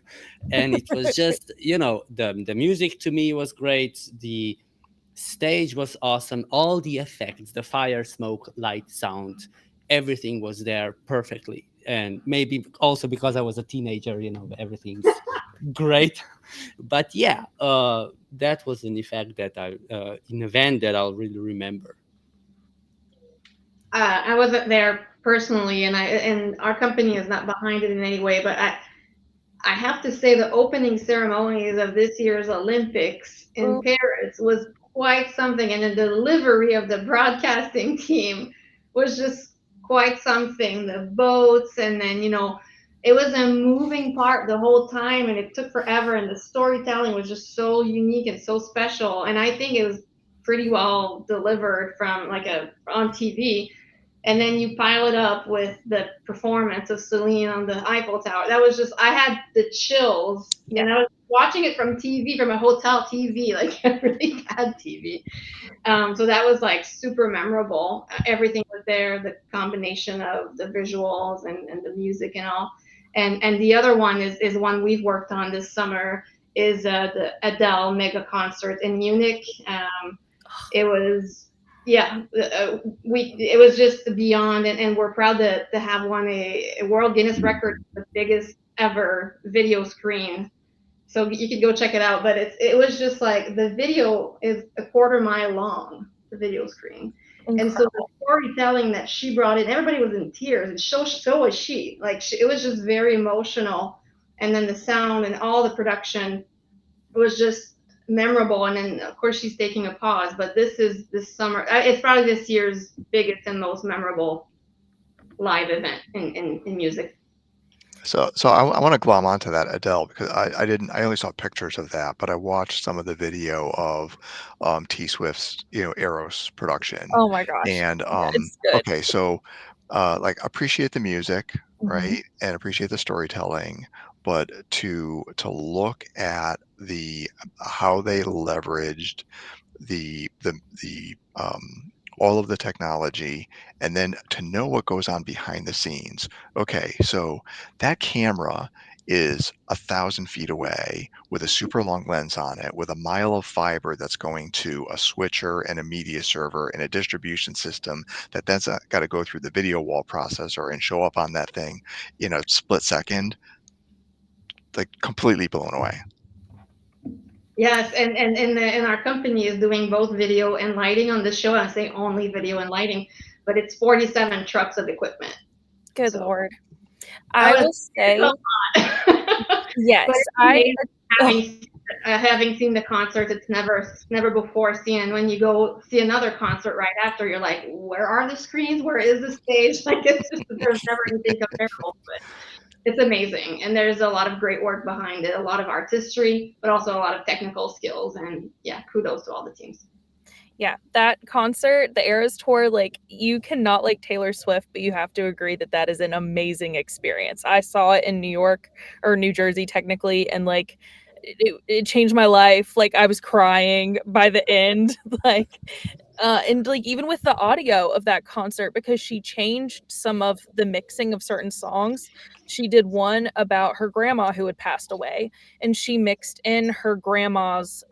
And it was just, the music to me was great, the stage was awesome, all the effects, the fire, smoke, light, sound, everything was there perfectly. And maybe also because I was a teenager, everything's great. But yeah, that was an effect that an event that I'll really remember. I wasn't there personally, and our company is not behind it in any way, but I have to say the opening ceremonies of this year's Olympics in Oh, Paris was quite something, and the delivery of the broadcasting team was just quite something. The boats, and then it was a moving part the whole time, and it took forever, and the storytelling was just so unique and so special, and I think it was pretty well delivered from like a on TV. and then you pile it up with the performance of Celine on the Eiffel Tower. That was just, I had the chills. Yeah. And I was watching it from TV, from a hotel TV, like a really bad TV. So that was like super memorable. Everything was there, the combination of the visuals and the music and all. And the other one is one we've worked on this summer, is the Adele mega concert in Munich. It was, yeah, it was just beyond, and we're proud to have won a World Guinness record, the biggest ever video screen. So you could go check it out, but it was just like, the video is a quarter mile long, the video screen. And so the storytelling that she brought in, everybody was in tears, and so was she. Like, it was just very emotional. And then the sound and all the production was just memorable. And then of course she's taking a pause, but this summer, it's probably this year's biggest and most memorable live event in music. So I want to glom onto that Adele, because I only saw pictures of that, but I watched some of the video of T Swift's Eros production. Oh my gosh. And Yeah, it's good. okay, so like, appreciate the music, Mhm. right? And appreciate the storytelling, but to look at how they leveraged the all of the technology, and then to know what goes on behind the scenes. Okay, so that camera is 1,000 feet away with a super long lens on it, with a mile of fiber that's going to a switcher and a media server and a distribution system that then's got to go through the video wall processor and show up on that thing in a split second. Like, completely blown away. Yes, and our company is doing both video and lighting on the show. I say only video and lighting, but it's 47 trucks of equipment. Good So Lord. I will say, but yes, it's amazing having seen the concert. It's never before seen. And when you go see another concert right after, you're like, where are the screens? Where is the stage? Like, it's just, there's never anything comparable to it. It's amazing, and there's a lot of great work behind it, a lot of artistry, but also a lot of technical skills. And yeah, kudos to all the teams. Yeah, that concert, the Eras tour, like, you cannot like Taylor Swift, but you have to agree that that is an amazing experience. I saw it in New York, or New Jersey technically, and like it changed my life. Like, I was crying by the end. Like, and like, even with the audio of that concert, because she changed some of the mixing of certain songs. She did one about her grandma who had passed away, and she mixed in her grandma was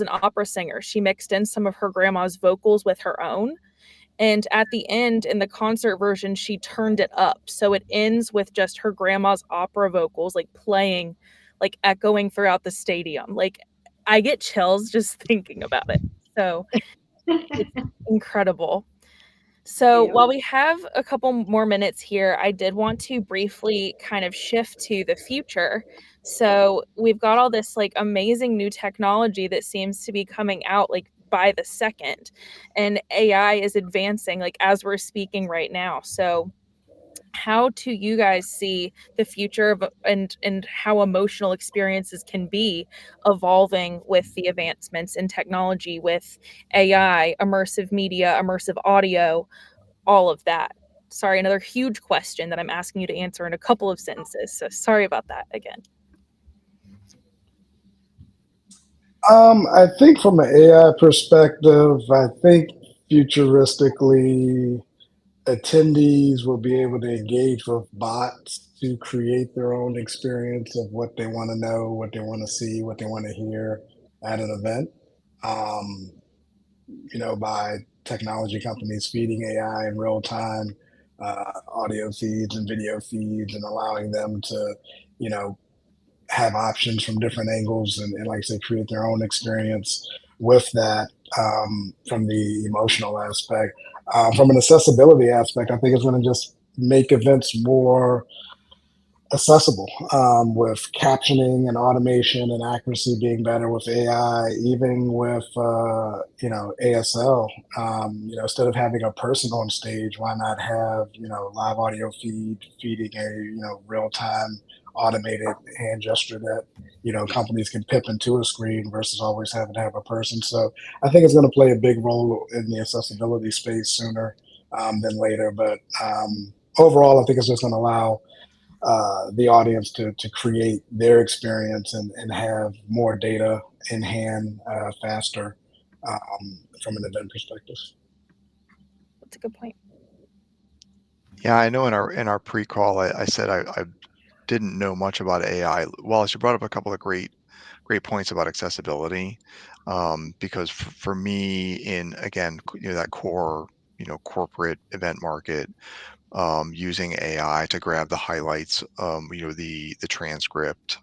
an opera singer. She mixed in some of her grandma's vocals with her own. And at the end, in the concert version, she turned it up. So it ends with just her grandma's opera vocals, like, playing, like, echoing throughout the stadium. Like, I get chills just thinking about it. So it's incredible. So Yeah. while we have a couple more minutes here, I did want to briefly kind of shift to the future. So we've got all this like amazing new technology that seems to be coming out like by the second, and AI is advancing like as we're speaking right now. So how do you guys see the future of and how emotional experiences can be evolving with the advancements in technology, with AI, immersive media, immersive audio, all of that? Sorry, another huge question that I'm asking you to answer in a couple of sentences. So sorry about that again. I think from an AI perspective, I think futuristically, attendees will be able to engage with bots to create their own experience of what they want to know, what they want to see, what they want to hear at an event. Um, by technology companies feeding AI in real time, audio feeds and video feeds, and allowing them to, you know, have options from different angles and like I say, create their own experience with that. From the emotional aspect, from an accessibility aspect, I think it's going to just make events more accessible, with captioning and automation and accuracy being better with AI, even with ASL. Instead of having a person on stage, why not have live audio feeding a real time automated hand gesture that companies can pip into a screen versus always having to have a person. So I think it's going to play a big role in the accessibility space sooner than later. But overall, I think it's just going to allow the audience to create their experience and have more data in hand faster from an event perspective. That's a good point. Yeah, I know in our pre-call, I said I didn't know much about AI. Wallace, you brought up a couple of great points about accessibility, because for me, in again, that core, corporate event market, using AI to grab the highlights, the transcript,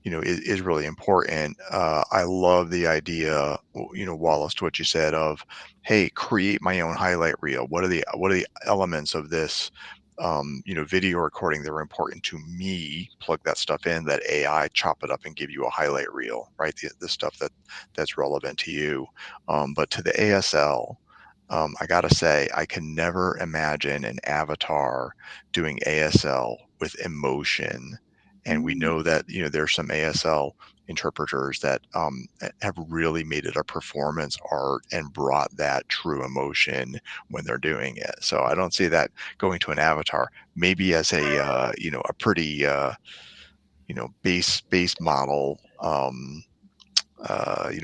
is really important. I love the idea, Wallace, to what you said of, hey, create my own highlight reel. What are the elements of this, video recording that are important to me? Plug that stuff in, that AI chop it up and give you a highlight reel, right? The stuff that's relevant to you. But to the ASL, I gotta say, I can never imagine an avatar doing ASL with emotion. And we know that there's some ASL interpreters that have really made it a performance art and brought that true emotion when they're doing it. So I don't see that going to an avatar. Maybe as a a pretty base model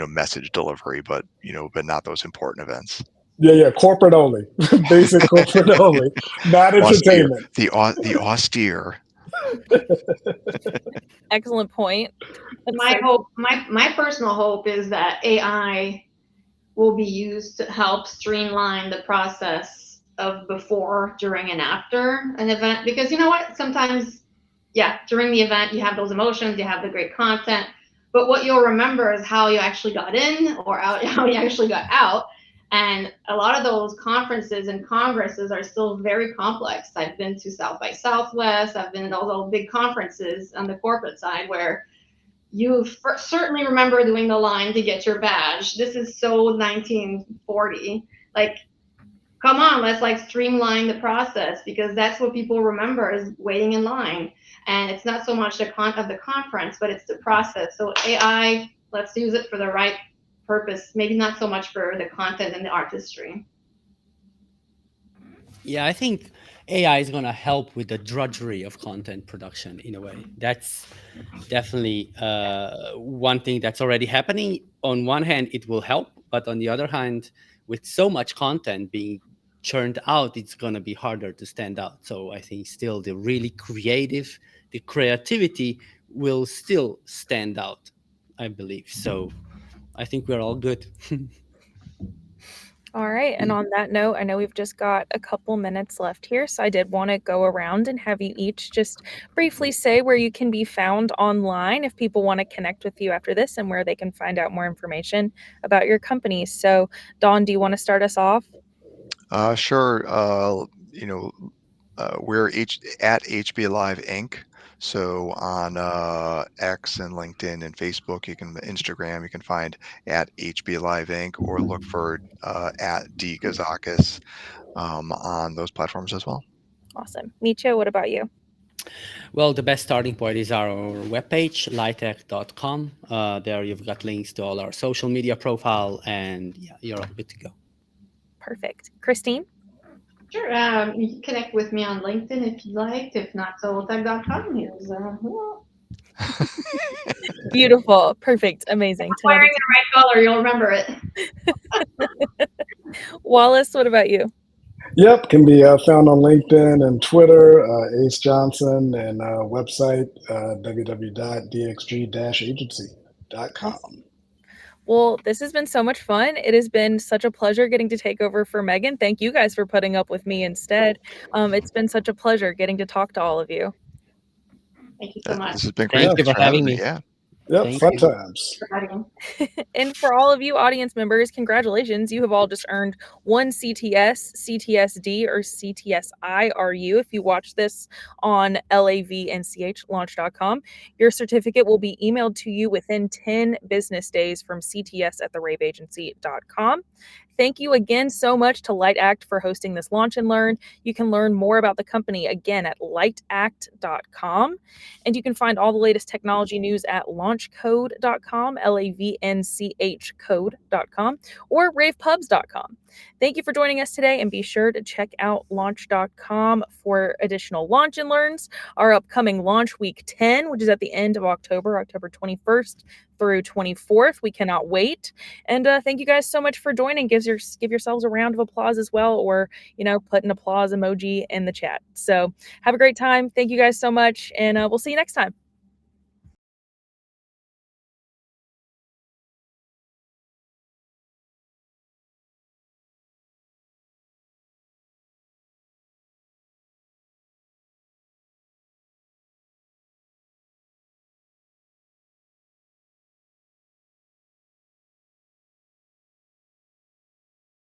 message delivery, but but not those important events. Yeah, corporate only, basic corporate only, not Austere, entertainment. the austere. Excellent point. That's My so hope, my personal hope is that AI will be used to help streamline the process of before, during, and after an event. Because you know what? Sometimes, yeah, during the event, you have those emotions, you have the great content, but what you'll remember is how you actually got in or out, how you actually got out. And a lot of those conferences and congresses are still very complex. I've been to South by Southwest, I've been to all those big conferences on the corporate side where you certainly remember doing the line to get your badge. This is so 1940. Like, come on, let's like streamline the process, because that's what people remember is waiting in line. And it's not so much the of the conference, but it's the process. So AI, let's use it for the right purpose. Maybe not so much for the content and the artistry. Yeah, I think AI is going to help with the drudgery of content production in a way. That's definitely one thing that's already happening. On one hand, it will help, but on the other hand, with so much content being churned out, it's going to be harder to stand out. So I think still the really creative, the creativity will still stand out, I believe. So I think we're all good. All right. And on that note, I know we've just got a couple minutes left here. So I did want to go around and have you each just briefly say where you can be found online if people want to connect with you after this, and where they can find out more information about your company. So, Dawn, do you want to start us off? Sure. We're at HB Live Inc. So on X and LinkedIn and Facebook, Instagram, you can find at HB Live Inc. or look for at D Gazakis on those platforms as well. Awesome. Micha, what about you? Well, the best starting point is our webpage, litech.com. There you've got links to all our social media profile, and yeah, you're all good to go. Perfect. Christine? Sure. You can connect with me on LinkedIn if you like. If not, solotech.com is Beautiful. Perfect. Amazing. wearing the right color, you'll remember it. Wallace, what about you? Yep, can be found on LinkedIn and Twitter, Ace Johnson, and website www.dxg-agency.com. Awesome. Well, this has been so much fun. It has been such a pleasure getting to take over for Megan. Thank you guys for putting up with me instead. It's been such a pleasure getting to talk to all of you. Thank you so much. This has been great. Thank you Thanks for having me. Yeah. Yep, Thank fun you. times. And for all of you audience members, congratulations. You have all just earned one CTS, CTSD, or CTSI-RU. If you watch this on lavnch.launch.com, your certificate will be emailed to you within 10 business days from cts@rAVeagency.com. Thank you again so much to LightAct for hosting this Launch and Learn. You can learn more about the company again at lightact.com. And you can find all the latest technology news at launch launchcode.com, LAVNCH code.com, or ravepubs.com. Thank you for joining us today, and be sure to check out launch.com for additional launch and learns. Our upcoming launch week 10, which is at the end of October, October 21st through 24th. We cannot wait. And thank you guys so much for joining. Give yourselves a round of applause as well, or put an applause emoji in the chat. So have a great time. Thank you guys so much, and we'll see you next time.